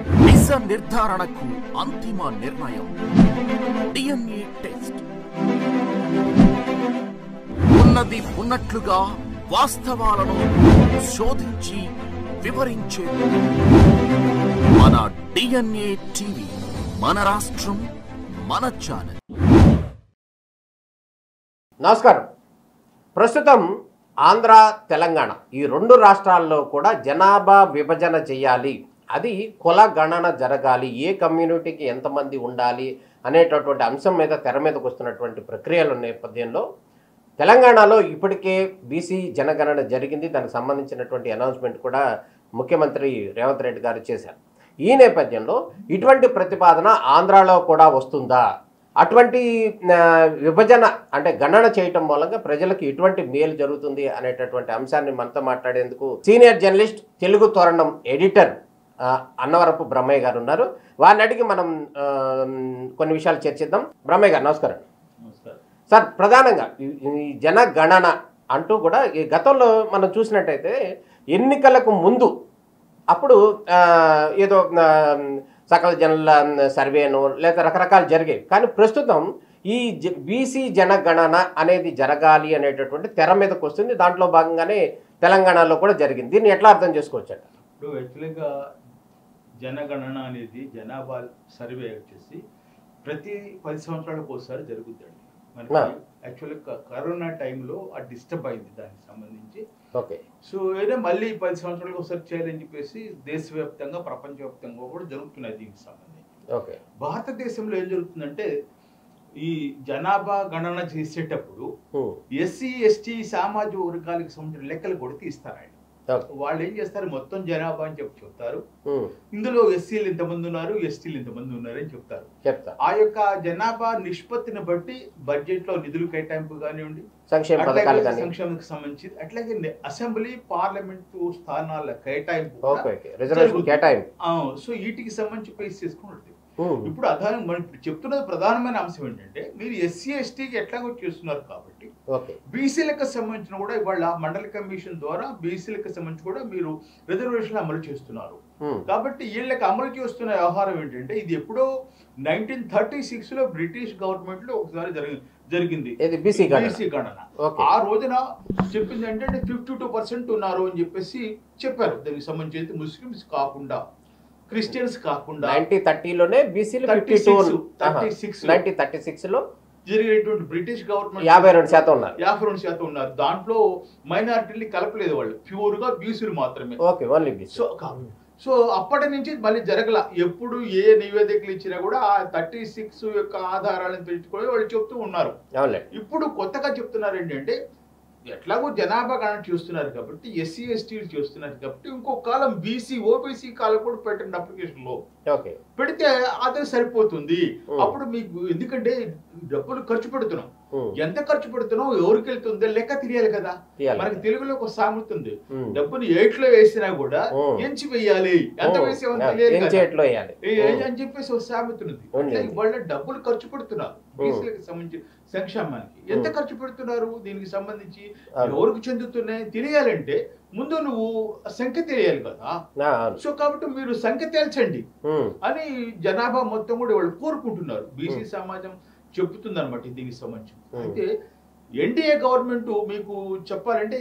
నిజ నిర్ధారణకు అంతిమ నిర్ణయం డిఎన్ఏ టెస్ట్. ఉన్నది ఉన్నట్లుగా వాస్తవాలను శోధించి వివరించే మన డిఎన్ఏ టీవీ, మన రాష్ట్రం, మన ఛానల్. నమస్కారం. ప్రస్తుతం ఆంధ్ర, తెలంగాణ ఈ రెండు రాష్ట్రాల్లో కూడా జనాభా విభజన చేయాలి, అది కుల గణన జరగాలి, ఏ కమ్యూనిటీకి ఎంతమంది ఉండాలి అనేటటువంటి అంశం మీద తెర మీదకు వస్తున్నటువంటి ప్రక్రియల నేపథ్యంలో తెలంగాణలో ఇప్పటికే బీసీ జనగణన జరిగింది. దానికి సంబంధించినటువంటి అనౌన్స్మెంట్ కూడా ముఖ్యమంత్రి రేవంత్ రెడ్డి గారు చేశారు. ఈ నేపథ్యంలో ఇటువంటి ప్రతిపాదన ఆంధ్రాలో కూడా వస్తుందా, అటువంటి విభజన అంటే గణన చేయటం మూలంగా ప్రజలకు ఎటువంటి మేలు జరుగుతుంది అనేటటువంటి అంశాన్ని మనతో మాట్లాడేందుకు సీనియర్ జర్నలిస్ట్, తెలుగు తోరణం ఎడిటర్ అన్నవరపు బ్రహ్మయ్య గారు ఉన్నారు. వారిని అడిగి మనం కొన్ని విషయాలు చర్చిద్దాం. బ్రహ్మయ్య గారు నమస్కారం. సార్, ప్రధానంగా ఈ జనగణన అంటూ కూడా ఈ గతంలో మనం చూసినట్టయితే ఎన్నికలకు ముందు అప్పుడు ఏదో సకల జనుల సర్వేను లేదా రకరకాలు జరిగాయి. కానీ ప్రస్తుతం ఈ బీసీ జనగణన అనేది జరగాలి అనేటటువంటి తెర మీదకి వస్తుంది. దాంట్లో భాగంగానే తెలంగాణలో కూడా జరిగింది. దీన్ని ఎట్లా అర్థం చేసుకోవచ్చు? ఇప్పుడు యాక్చువల్గా జనగణన అనేది జనాభా సర్వే వచ్చేసి ప్రతి 10 సంవత్సరాలకు ఒకసారి జరుగుతుందండి. మనకి యాక్చువల్గా కరోనా టైంలో అది డిస్టర్బ్ అయింది దానికి సంబంధించి. ఓకే. సో ఏదో మళ్ళీ 10 సంవత్సరాలకు ఒకసారి చేయాలని చెప్పేసి దేశవ్యాప్తంగా, ప్రపంచవ్యాప్తంగా కూడా జరుగుతున్నాయి దీనికి సంబంధించి. ఓకే. భారతదేశంలో ఏం జరుగుతుందంటే ఈ జనాభా గణన చేసేటప్పుడు ఎస్సీ, ఎస్టీ సామాజిక వర్గాలకు సంబంధించిన లెక్కలు కూడా తీస్తారు. వాళ్ళు ఏం చేస్తారు, మొత్తం జనాభా అని చెప్తారు. ఇందులో ఎస్సీలు ఇంతమంది ఉన్నారు, ఎస్టీలు ఇంతమంది ఉన్నారు అని చెప్తారు. ఆ యొక్క జనాభా నిష్పత్తిని బట్టి బడ్జెట్ లో నిధులు కేటాయింపు కానివ్వండి, సంక్షేమానికి సంబంధించి, అట్లాగే అసెంబ్లీ, పార్లమెంటు స్థానాల కేటాయింపు. సో వీటికి సంబంధించి పేస్ చేసుకుని ఇప్పుడు మనం చెప్తున్నది ప్రధానమైన అంశం ఏంటంటే, మీరు ఎస్సీ, ఎస్టీకి ఎట్లాగో చేస్తున్నారు కాబట్టి బీసీలకు సంబంధించిన కూడా ఇవాళ మండలి కమిషన్ ద్వారా బీసీలకు సంబంధించి కూడా మీరు రిజర్వేషన్లు అమలు చేస్తున్నారు. కాబట్టి వీళ్ళకి అమలు చేస్తున్న వ్యవహారం ఏంటంటే, ఇది ఎప్పుడో 1936 లో బ్రిటిష్ గవర్నమెంట్ లో ఒకసారి జరిగింది బీసీ గణన. ఆ రోజున చెప్పింది ఏంటంటే 52% ఉన్నారు అని చెప్పేసి చెప్పారు. దానికి సంబంధించి ముస్లిమ్స్ కాకుండా, క్రిస్టియన్స్ కాకుండా 1930లోనే బీసీలు 1936లో జరిగినటువంటి బ్రిటిష్ గవర్నమెంట్ 52% ఉన్నారు. 52% ఉన్నారు. దాంట్లో మైనారిటీని కలపలేదు, వాళ్ళు ప్యూర్ గా బీసీలు మాత్రమే. సో అప్పటి నుంచి మళ్ళీ జరగల. ఎప్పుడు ఏ నివేదికలు ఇచ్చినా కూడా ఆ 36 యొక్క ఆధారాలను పెంచుకొని వాళ్ళు చెప్తూ ఉన్నారు. ఇప్పుడు కొత్తగా చెప్తున్నారు ఏంటంటే, ఎట్లాగో జనాభా గణన చూస్తున్నారు కాబట్టి, ఎస్సీ, ఎస్టీలు చూస్తున్నారు కాబట్టి, ఇంకో కాలం బీసీ, ఓబీసీ కాలం కూడా పెట్టండి అప్లికేషన్ లో పెడితే అదే సరిపోతుంది. అప్పుడు మీకు ఎందుకంటే డబ్బులు ఖర్చు పెడుతున్నాం, ఎంత ఖర్చు పెడుతున్నాం, ఎవరికి వెళ్తుందో లెక్క తెలియాలి కదా. మనకి తెలుగులో ఒక సామెత ఉంది, డబ్బుని 8లో వేసినా కూడా ఎంచి వేయాలి, ఎంత వేసేవని తెలియాలి అని చెప్పేసి ఒక సామెత ఉంది. వాళ్ళ డబ్బులు ఖర్చు పెడుతున్నారు బీసీలకు సంబంధించి సంక్షేమానికి. ఎంత ఖర్చు పెడుతున్నారు, దీనికి సంబంధించి ఎవరికి చెందుతున్నాయి తెలియాలంటే ముందు నువ్వు సంఖ్య తెలియాలి కదా. సో కాబట్టి మీరు సంఖ్య తేల్చండి అని జనాభా మొత్తం కూడా వాళ్ళు కోరుకుంటున్నారు. బీసీ సమాజం చెప్తుంది అనమాట దీనికి సంబంధించి. అయితే ఎన్డీఏ గవర్నమెంట్ మీకు చెప్పాలంటే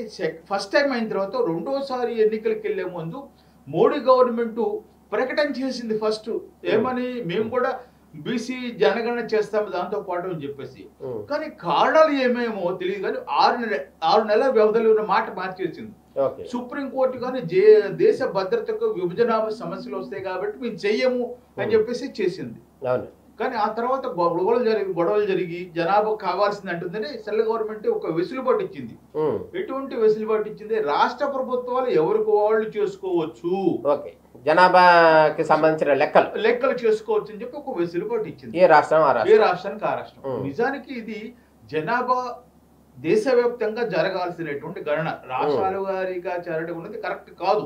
ఫస్ట్ టైం అయిన తర్వాత రెండోసారి ఎన్నికలకు వెళ్లే ముందు మోడీ గవర్నమెంట్ ప్రకటన చేసింది ఫస్ట్ ఏమని, మేము కూడా బీసీ జనగణన చేస్తాము దాంతో పాటు అని చెప్పేసి. కానీ కారణాలు ఏమేమో తెలియదు, కానీ 6 నెలల వ్యవధిలో ఉన్న మాట మార్చేసింది సుప్రీంకోర్టు. కానీ దేశ భద్రతకు విభజన సమస్యలు వస్తాయి కాబట్టి మేము చెయ్యము అని చెప్పేసి చేసింది. కానీ ఆ తర్వాత గొడవలు జరిగి జనాభా కావాల్సింది అంటుందని సెంట్రల్ గవర్నమెంట్ ఒక వెసులుబాటు ఇచ్చింది. ఎటువంటి వెసులుబాటు ఇచ్చింది, రాష్ట్ర ప్రభుత్వాలు ఎవరికి వాళ్ళు చేసుకోవచ్చు, జనాభాకి సంబంధించిన లెక్కలు చేసుకోవచ్చు అని చెప్పి ఒక వెసులుబాటు ఇచ్చింది. ఏ రాష్ట్రానికి ఆ రాష్ట్రం. నిజానికి ఇది జనాభా దేశవ్యాప్తంగా జరగాల్సినటువంటి గణన రాష్ట్రాల వారీగా జరగడం అనేది కరెక్ట్ కాదు.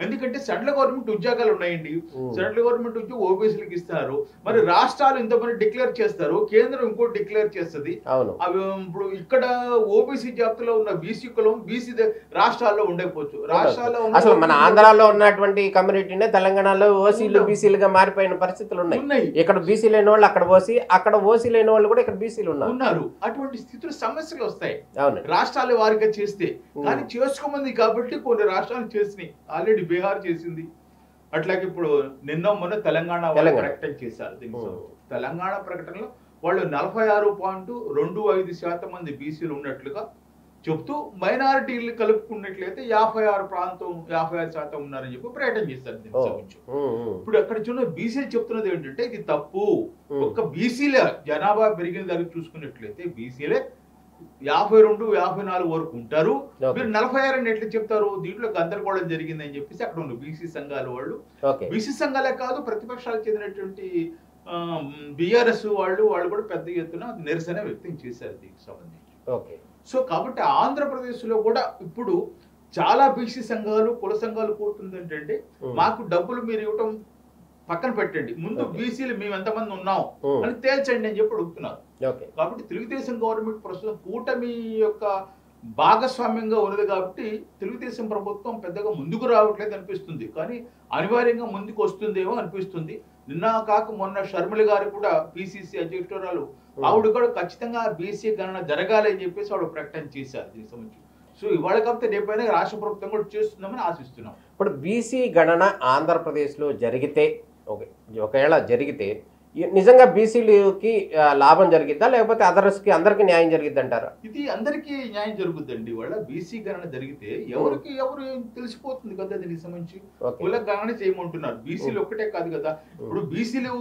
ఎందుకంటే సెంట్రల్ గవర్నమెంట్ ఉద్యోగాలు ఉన్నాయండి, సెంట్రల్ గవర్నమెంట్ ఉద్యోగం ఓబీసీలకు ఇస్తున్నారు, మరి రాష్ట్రాలు ఇంతమంది డిక్లేర్ చేస్తారు, కేంద్రం ఇంకోటి డిక్లేర్ చేస్తుంది. అవి ఇప్పుడు ఇక్కడ ఓబీసీ జాబితాలో ఉన్న బీసీ కులం బీసీ రాష్ట్రాల్లో ఉండకపోవచ్చు. రాష్ట్రాల్లో అసలు మన ఆంధ్రాలో ఉన్నటువంటి కమ్యూనిటీనే తెలంగాణలో ఓసీలు బీసీలుగా మారిపోయిన పరిస్థితులు ఉన్నాయి. ఇక్కడ బీసీ లేని వాళ్ళు అక్కడ ఓసీ, అక్కడ ఓసీ లేని వాళ్ళు కూడా ఇక్కడ బీసీలు ఉన్నారు. అటువంటి స్థితులు సమస్యలు వస్తాయి రాష్ట్రాల వారిగా చేస్తే. కానీ చేసుకోమంది కాబట్టి కొన్ని రాష్ట్రాలు చేసినాయి, ఆల్రెడీ బీహార్ చేసింది, అట్లాగే ఇప్పుడు నిన్న మొన్న తెలంగాణ ప్రకటన చేశారు. తెలంగాణ ప్రకటనలో వాళ్ళు 46.25% మంది బీసీలు ఉన్నట్లుగా చెప్తూ మైనారిటీలు కలుపుకున్నట్లయితే 56% ఉన్నారని చెప్పి ప్రకటన చేస్తారు. ఇప్పుడు అక్కడ చూడ బీసీలు చెప్తున్నది ఏంటంటే ఇది తప్పు. ఒక్క బీసీలే జనాభా పెరిగిన దానికి చూసుకున్నట్లయితే బీసీలే 52-54 వరకు ఉంటారు, మీరు 46 అని ఎట్లా చెప్తారు? దీంట్లో గందరగోళం జరిగిందని చెప్పేసి అక్కడ ఉన్న బీసీ సంఘాల వాళ్ళు, బీసీ సంఘాలే కాదు ప్రతిపక్షాలకు చెందినటువంటి బీఆర్ఎస్ వాళ్ళు కూడా పెద్ద ఎత్తున నిరసన వ్యక్తం చేశారు దీనికి సంబంధించి. సో కాబట్టి ఆంధ్రప్రదేశ్ లో కూడా ఇప్పుడు చాలా బీసీ సంఘాలు కుల సంఘాలు కోరుతుంది ఏంటంటే మాకు డబ్బులు మీరు ఇవ్వటం పక్కన పెట్టండి, ముందు బీసీలు మేము ఎంతమంది ఉన్నాం అని తేల్చండి అని చెప్పి అడుగుతున్నారు. కాబట్టి తెలుగుదేశం గవర్నమెంట్ ప్రస్తుతం కూటమి యొక్క భాగస్వామ్యంగా ఉన్నది కాబట్టి తెలుగుదేశం ప్రభుత్వం పెద్దగా ముందుకు రావట్లేదు అనిపిస్తుంది, కానీ అనివార్యంగా ముందుకు వస్తుందేమో అనిపిస్తుంది. నిన్న కాక మొన్న షర్మిల గారు కూడా పిసిసి అధ్యక్షురాలు ఆవిడ కూడా ఖచ్చితంగా బీసీ గణన జరగాలి అని చెప్పేసి ఆవిడ ప్రకటన చేశారు దీనికి సంబంధించి. సో ఇవాళ కాకపోతే రేపైనా రాష్ట్ర ప్రభుత్వం కూడా చేస్తుందామని ఆశిస్తున్నాం. ఇప్పుడు బీసీ గణన ఆంధ్రప్రదేశ్లో జరిగితే ఒకవేళ జరిగితే నిజంగా బీసీలకి లాభం జరిగిద్దా, లేకపోతే అదర్స్కి అందరికి న్యాయం జరిగిద్ది అంటారా? ఇది అందరికీ న్యాయం జరుగుద్దండి. వాళ్ళ బీసీ గణన జరిగితే ఎవరు తెలిసిపోతుంది కదా దీనికి సంబంధించి. కుల గణన చేయమంటున్నారు, బీసీలు ఒక్కటే కాదు కదా. ఇప్పుడు బీసీలు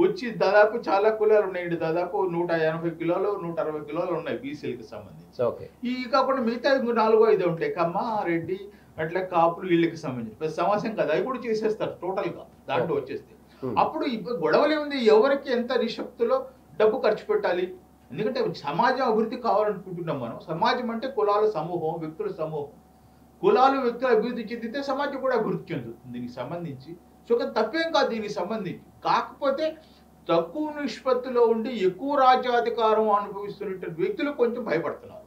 వచ్చి దాదాపు చాలా కులాలు ఉన్నాయండి, దాదాపు 180 కిలోలు 160 కిలోలు ఉన్నాయి బీసీలకు సంబంధించి. ఈ కాకుండా మిగతా 4-5 ఉంటాయి, కమ్మ రెడ్డి అట్లా కాపులు వీళ్ళకి సంబంధించి సమాసం కదా, అవి కూడా చేసేస్తారు టోటల్ గా దాంట్లో వచ్చేస్తే. అప్పుడు గొడవలే ఉంది, ఎవరికి ఎంత నిశక్తిలో డబ్బు ఖర్చు పెట్టాలి. ఎందుకంటే సమాజం అభివృద్ధి కావాలనుకుంటున్నాం మనం. సమాజం అంటే కులాల సమూహం, వ్యక్తుల సమూహం. కులాలు వ్యక్తులు అభివృద్ధి చెందితే సమాజం కూడా అభివృద్ధి చెందుతుంది దీనికి సంబంధించి. సో తప్పేం కాదు దీనికి సంబంధించి. కాకపోతే తక్కువ నిష్పత్తిలో ఉండి ఎక్కువ రాజ్యాధికారం అనుభవిస్తున్న వ్యక్తులు కొంచెం భయపడుతున్నారు.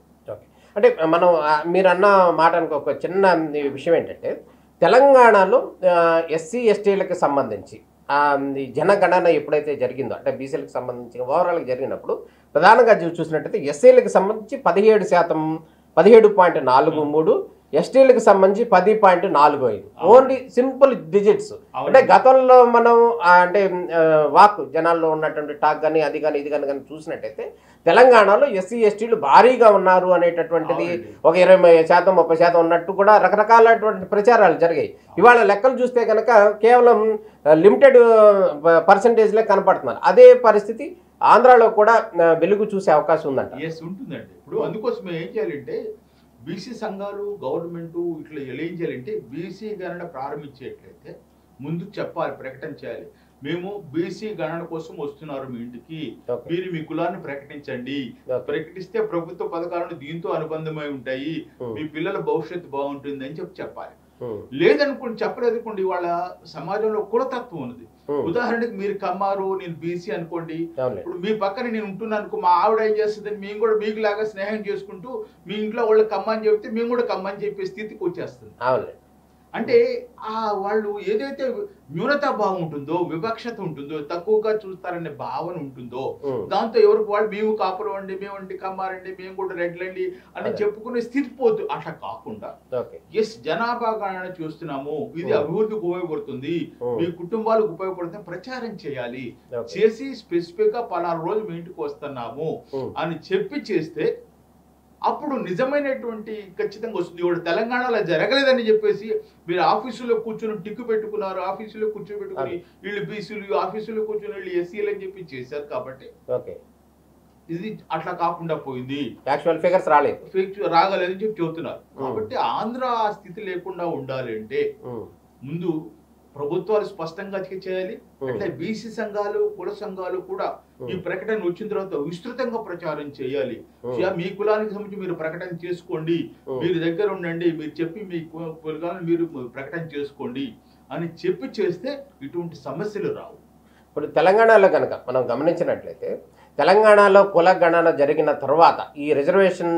అంటే మనం మీరు అన్న మాటకు ఒక చిన్న విషయం ఏంటంటే తెలంగాణలో ఎస్సీ ఎస్టీలకు సంబంధించి జనగణన ఎప్పుడైతే జరిగిందో అంటే బీసీలకు సంబంధించి ఓవరాల్గా జరిగినప్పుడు ప్రధానంగా చూసినట్టయితే ఎస్సీలకు సంబంధించి 17.43, ఎస్టీలకు సంబంధించి 10.45. Only simple digits. అంటే గతంలో మనం అంటే వాక్ జనాల్లో ఉన్నటువంటి టాక్ కానీ అది కానీ ఇది కానీ చూసినట్టయితే తెలంగాణలో ఎస్సీ ఎస్టీలు భారీగా ఉన్నారు అనేటటువంటిది ఒక 20% 30% ఉన్నట్టు కూడా రకరకాలటువంటి ప్రచారాలు జరిగాయి. ఇవాళ లెక్కలు చూస్తే కనుక కేవలం లిమిటెడ్ పర్సంటేజ్లే కనపడుతున్నారు. అదే పరిస్థితి ఆంధ్రాలో కూడా వెలుగు చూసే అవకాశం ఉందంట. ఉంటుందండి. ఇప్పుడు అందుకోసం ఏం చేయాలంటే బీసీ సంఘాలు గవర్నమెంట్ ఇట్లా ఏం చేయాలంటే బీసీ గణన ప్రారంభించేట్లయితే ముందు చెప్పాలి, ప్రకటన చేయాలి. మేము బీసీ గణన కోసం వస్తున్నారు మీ ఇంటికి, మీరు మీ కులాన్ని ప్రకటించండి, ప్రకటిస్తే ప్రభుత్వ పథకాలను దీంతో అనుబంధమై ఉంటాయి, మీ పిల్లల భవిష్యత్తు బాగుంటుంది అని చెప్పాలి. లేదనుకోండి, చెప్పలేదనుకోండి, వాళ్ళ సమాజంలో కులతత్వం ఉన్నది. ఉదాహరణకి మీరు కమ్మారు, నేను బీసీ అనుకోండి, ఇప్పుడు మీ పక్కన నేను ఉంటున్నాను అనుకో, మా ఆవిడ ఏం చేస్తుంది, మేము కూడా మీకు లాగా స్నేహం చేసుకుంటూ మీ ఇంట్లో వాళ్ళు కమ్మని చెప్తే మేము కూడా కమ్మని చెప్పే స్థితికి వచ్చేస్తుంది. అంటే వాళ్ళు ఏదైతే న్యూనతా భావం ఉంటుందో, వివక్షత ఉంటుందో, తక్కువగా చూస్తారనే భావన ఉంటుందో, దాంతో ఎవరికి వాళ్ళు మేము కాపులు అండి, మేమండి కమ్మారండి, మేము కూడా రెడ్లండి అని చెప్పుకునే స్థితి పోతు. అట్లా కాకుండా ఎస్ జనాభా గణన చూస్తున్నాము, ఇది అభివృద్ధికి ఉపయోగపడుతుంది, మీ కుటుంబాలకు ఉపయోగపడుతుంది ప్రచారం చేయాలి, చేసి స్పెసిఫిక్ గా 14 రోజులు మీ ఇంటికి వస్తున్నాము అని చెప్పి చేస్తే అప్పుడు నిజమైనటువంటి ఖచ్చితంగా వస్తుంది. ఇప్పుడు తెలంగాణలో జరగలేదని చెప్పేసి మీరు ఆఫీసులో కూర్చొని టిక్కు పెట్టుకున్నారు, ఆఫీసులో కూర్చోబెట్టుకుని వీళ్ళు బీసీలు, ఆఫీసులో కూర్చొని వీళ్ళు ఎస్సీలు అని చెప్పి చేశారు. కాబట్టి ఇది అట్లా కాకుండా పోయింది, యాక్చువల్ ఫిగర్స్ రాగలేదని చెప్పి చెబుతున్నారు. కాబట్టి ఆంధ్ర స్థితి లేకుండా ఉండాలి అంటే ముందు ప్రభుత్వాలు స్పష్టంగా చేయాలి. అట్లా బీసీ సంఘాలు, కుల సంఘాలు కూడా ఈ ప్రకటన వచ్చిన తర్వాత విస్తృతంగా ప్రచారం చేయాలి. మీ కులానికి సంబంధించి మీరు ప్రకటన చేసుకోండి, మీరు దగ్గర ఉండండి, మీరు చెప్పి మీ కులాన్ని మీరు ప్రకటన చేసుకోండి అని చెప్పి చేస్తే ఇటువంటి సమస్యలు రావు. ఇప్పుడు తెలంగాణలో కనుక మనం గమనించినట్లయితే తెలంగాణలో కుల గణన జరిగిన తర్వాత ఈ రిజర్వేషన్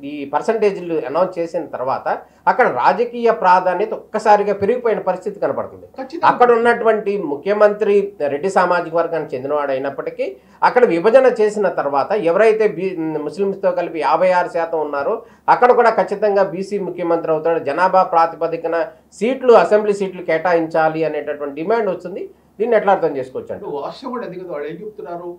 ఈ పర్సంటేజ్లు అనౌన్స్ చేసిన తర్వాత అక్కడ రాజకీయ ప్రాధాన్యత ఒక్కసారిగా పెరిగిపోయిన పరిస్థితి కనపడుతుంది. అక్కడ ఉన్నటువంటి ముఖ్యమంత్రి రెడ్డి సామాజిక వర్గానికి చెందినవాడు అయినప్పటికీ అక్కడ విభజన చేసిన తర్వాత ఎవరైతే ముస్లింస్తో కలిపి 56% ఉన్నారో అక్కడ కూడా ఖచ్చితంగా బీసీ ముఖ్యమంత్రి అవుతాడు, జనాభా ప్రాతిపదికన సీట్లు అసెంబ్లీ సీట్లు కేటాయించాలి అనేటటువంటి డిమాండ్ వస్తుంది. దీన్ని ఎట్లా అర్థం చేసుకోవచ్చు అంటే వాస్తవం కూడా అది కదా. వాళ్ళు ఏం చెప్తున్నారు,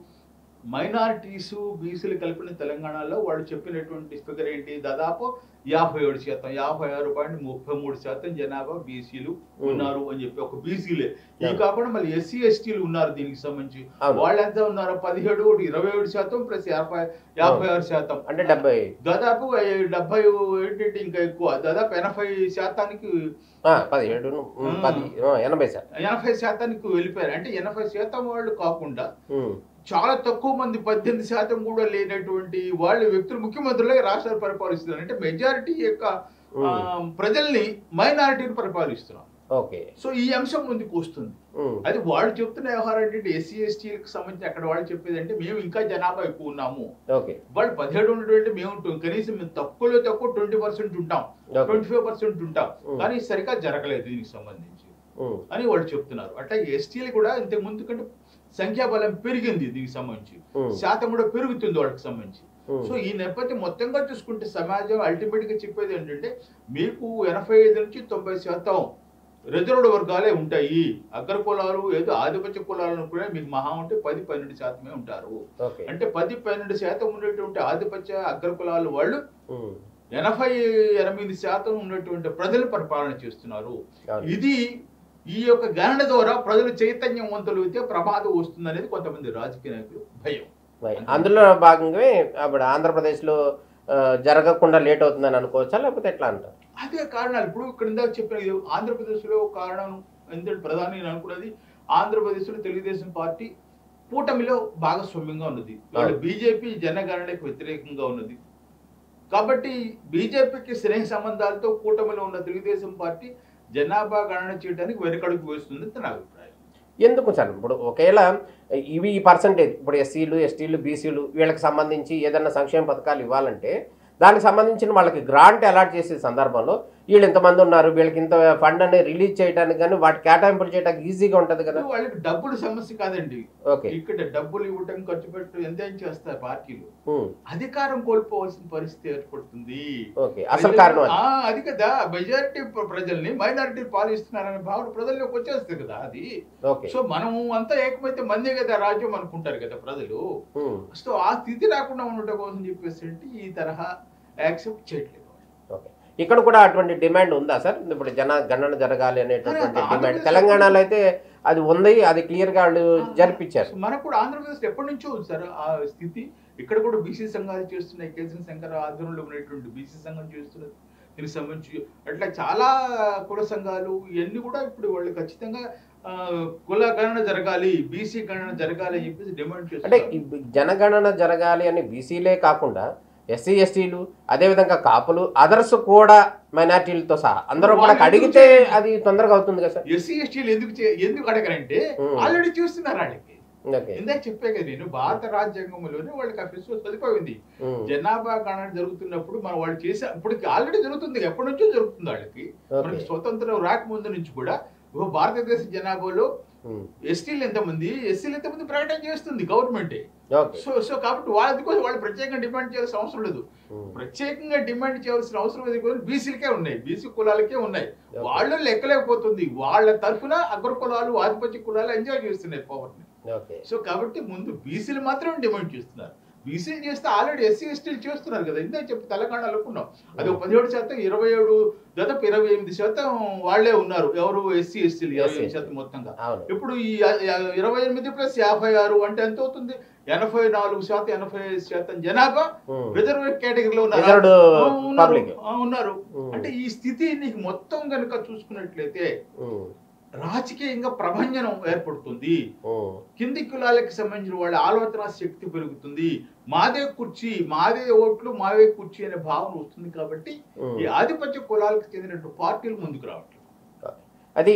మైనారిటీస్ బీసీలు కలిపిన తెలంగాణలో వాళ్ళు చెప్పినటువంటి ఫిగర్ ఏంటి, దాదాపు 57%, 56.33% జనాభా బీసీలు ఉన్నారు అని చెప్పి ఒక బీసీలే. ఇవి కాకుండా మళ్ళీ ఎస్సీ ఎస్టీలు ఉన్నారు దీనికి సంబంధించి. వాళ్ళు ఎంత ఉన్నారు, 17, 27% ప్లస్ 56%, అంటే 70, దాదాపు 70 ఏంటంటే ఇంకా ఎక్కువ, దాదాపు 80%కి 80% వెళ్ళిపోయారు. అంటే 80% వాళ్ళు కాకుండా చాలా తక్కువ మంది 18% కూడా లేనటువంటి వాళ్ళు వ్యక్తులు ముఖ్యమంత్రులుగా రాష్ట్రాలు పరిపాలిస్తున్నారు. అంటే మెజారిటీ యొక్క ప్రజల్ని మైనారిటీని పరిపాలిస్తున్నారు. సో ఈ అంశం ముందుకు వస్తుంది. అది వాళ్ళు చెప్తున్న వ్యవహారం ఏంటంటే ఎస్సీ ఎస్టీలకు సంబంధించి అక్కడ వాళ్ళు చెప్పేది అంటే మేము ఇంకా జనాభా ఎక్కువ ఉన్నాము, వాళ్ళు 17 ఉన్నటువంటి మేము కనీసం తక్కువలో తక్కువ 20% ఉంటాం, 25% ఉంటాం, కానీ సరిగా జరగలేదు దీనికి సంబంధించి అని వాళ్ళు చెప్తున్నారు. అట్లా ఎస్టీలు కూడా ఇంతకు ముందు కంటే సంఖ్యాబలం పెరిగింది, దీనికి సంబంధించి శాతం కూడా పెరుగుతుంది వాళ్ళకి సంబంధించి. సో ఈ నేపథ్యం మొత్తంగా చూసుకుంటే సమాజం అల్టిమేట్ గా చెప్పేది ఏంటంటే మీకు 85 నుంచి 90% రిజర్వ్డ్ వర్గాలే ఉంటాయి. అగ్ర కులాలు ఏదో ఆధిపత్య కులాలను కూడా మీకు మహా ఉంటే 10-12% ఉంటారు. అంటే 10-12% ఉండేటువంటి ఆధిపత్య అగ్ర కులాలు వాళ్ళు 88% ఉన్నటువంటి ప్రజలు పరిపాలన చేస్తున్నారు. ఇది ఈ యొక్క గణన ద్వారా ప్రజలు చైతన్యవంతులు అయితే ప్రమాదం వస్తుంది అనేది కొంతమంది రాజకీయ నాయకులు భయం. అందులో భాగంగా అప్పుడు ఆంధ్రప్రదేశ్లో జరగకుండా లేట్ అవుతుందని అనుకోవచ్చా, లేకపోతే ఎట్లా అంటారు? అదే కారణాలు. ఇప్పుడు ఇక్కడ ఇందాక చెప్పిన ఆంధ్రప్రదేశ్లో కారణం ఎందుకంటే ప్రధాని అనుకున్నది, ఆంధ్రప్రదేశ్లో తెలుగుదేశం పార్టీ కూటమిలో భాగస్వామ్యంగా ఉన్నది, వాళ్ళు బీజేపీ జనగణనకు వ్యతిరేకంగా ఉన్నది. కాబట్టి బీజేపీకి స్నేహ సంబంధాలతో కూటమిలో ఉన్న తెలుగుదేశం పార్టీ జనాభా గణన చేయడానికి వెనుకడుగు వేస్తుంది నా అభిప్రాయం. ఎందుకు సార్ ఇప్పుడు ఒకవేళ ఇవి ఈ పర్సంటేజ్ ఇప్పుడు ఎస్సీలు ఎస్టీలు బీసీలు వీళ్ళకి సంబంధించి ఏదైనా సంక్షేమ పథకాలు ఇవ్వాలంటే దానికి సంబంధించిన వాళ్ళకి గ్రాంట్ అలాట్ చేసే సందర్భంలో వీళ్ళు ఇంతమంది ఉన్నారు, వీళ్ళకి ఇంత ఫండ్ అని రిలీజ్ చేయడానికి కానీ వాటి కేటాయింపులు చేయడానికి ఈజీగా ఉంటది కదా. వాళ్ళకి డబ్బులు సమస్య కాదండి. ఇక్కడ డబ్బులు ఇవ్వటం, ఖర్చు పెట్టడం ఎంత చేస్తారు పార్టీలు, అధికారం కోల్పోవాల్సిన పరిస్థితి ఏర్పడుతుంది. అసలు కారణం అది కదా. మెజారిటీ ప్రజల్ని మైనారిటీ పాలిస్తున్నారనే భావన ప్రజల్లోకి వచ్చేస్తుంది కదా అది. సో మనం అంతా ఏకమైతే మందే కదా రాజ్యం అనుకుంటారు కదా ప్రజలు. సో ఆ స్థితి రాకుండా ఉండటం కోసం చెప్పేసి ఈ తరహా యాక్సెప్ట్ చేయట్లేదు. ఇక్కడ కూడా అటువంటి డిమాండ్ ఉందా సార్? ఇప్పుడు గణన జరగాలి అనేటటువంటి డిమాండ్ తెలంగాణలో అయితే అది ఉంది, అది క్లియర్ గా వాళ్ళు జరిపించారు. మనకు కూడా ఆంధ్రప్రదేశ్ ఎప్పటి నుంచో ఉంది సార్ ఆ స్థితి. ఇక్కడ కూడా బీసీ సంఘాలు చేస్తున్నాయి, కేసీ శంకర్ ఆధ్వర్యంలో ఉన్నటువంటి బీసీ సంఘం చేస్తున్నది దీనికి సంబంధించి. అట్లా చాలా కుల సంఘాలు ఇవన్నీ కూడా ఇప్పుడు వాళ్ళు ఖచ్చితంగా కుల గణన జరగాలి, బీసీ గణన జరగాలి అని చెప్పేసి డిమాండ్ చేస్తారు. అంటే జనగణన జరగాలి అని బీసీలే కాకుండా ఎస్సీ ఎస్టీలు అదేవిధంగా కాపులు అదర్స్ కూడా మైనార్టీలతో సహా అందరూ కూడా అడిగితే అది తొందరగా అవుతుంది కదా సార్. ఎస్సీ ఎస్టీలు ఎందుకు అడగరంటే ఆల్రెడీ చూస్తున్నారు వాళ్ళకి. ఇందాక చెప్పే కదా నేను, భారత రాజ్యాంగంలోనే వాళ్ళకి ఆ ఫెస్టివల్ సరిపోయింది. జనాభా గణన జరుగుతున్నప్పుడు మనం వాళ్ళు చేసే ఇప్పటికి ఆల్రెడీ జరుగుతుంది, ఎప్పటి నుంచో జరుగుతుంది వాళ్ళకి. మనకి స్వతంత్రం రాకముందు నుంచి కూడా భారతదేశ జనాభాలో ఎస్టీలు ఎంతమంది ఎస్సీలు ఎంతమంది ప్రకటన చేస్తుంది గవర్నమెంటే. సో కాబట్టి వాళ్ళు ప్రత్యేకంగా డిమాండ్ చేయాల్సిన అవసరం లేదు. ప్రత్యేకంగా డిమాండ్ చేయాల్సిన అవసరం లేదు, బీసీలకే ఉన్నాయి, బీసీ కులాలకే ఉన్నాయి. వాళ్ళు లెక్కలేకపోతుంది. వాళ్ళ తరఫున అగ్ర కులాలు ఆధిపత్య కులాలు ఎంజాయ్ చేస్తున్నాయి పవర్ ని. సో కాబట్టి ముందు బీసీలు మాత్రమే డిమాండ్ చేస్తున్నారు. బీసీలు చేస్తే ఆల్రెడీ ఎస్సీ ఎస్టీలు చేస్తున్నారు కదా. ఇందా చెప్పి తెలంగాణలో అనుకున్నాం అది 17%, 27 దాదాపు 28% వాళ్ళే ఉన్నారు. ఎవరు ఎస్సీ ఎస్టీలు 28% మొత్తంగా. ఇప్పుడు ఈ 28 + 56 అంటే ఎంత అవుతుంది? 84%, 85% జనాభా రిజర్వ్ కేటగిరీలో ఉన్నారు. అంటే ఈ స్థితి నీకు మొత్తం కనుక చూసుకున్నట్లయితే రాజకీయంగా ప్రభంజనం ఏర్పడుతుంది. కింది కులాలకు సంబంధించిన వాళ్ళ ఆలోచన శక్తి పెరుగుతుంది. మాదే కుర్చీ, మాదే ఓట్లు, మావే కుర్చీ అనే భావన వస్తుంది. కాబట్టి ఈ ఆధిపత్య కులాలకు చెందినట్టు పార్టీలు ముందుకు రావట్లేదు. అది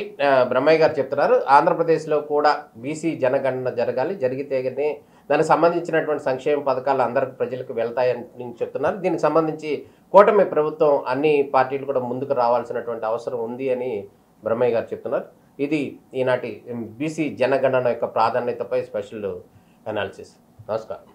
బ్రహ్మయ్య గారు చెప్తున్నారు. ఆంధ్రప్రదేశ్లో కూడా బీసీ జనగణన జరగాలి, జరిగితేనే దానికి సంబంధించినటువంటి సంక్షేమ పథకాలు అందరికి ప్రజలకు వెళ్తాయని చెప్తున్నారు. దీనికి సంబంధించి కూటమి ప్రభుత్వం అన్ని పార్టీలు కూడా ముందుకు రావాల్సినటువంటి అవసరం ఉంది అని బ్రహ్మయ్య గారు చెప్తున్నారు. ఇది ఈనాటి బీసీ జనగణన యొక్క ప్రాధాన్యతపై స్పెషల్ అనాలిసిస్. నమస్కారం.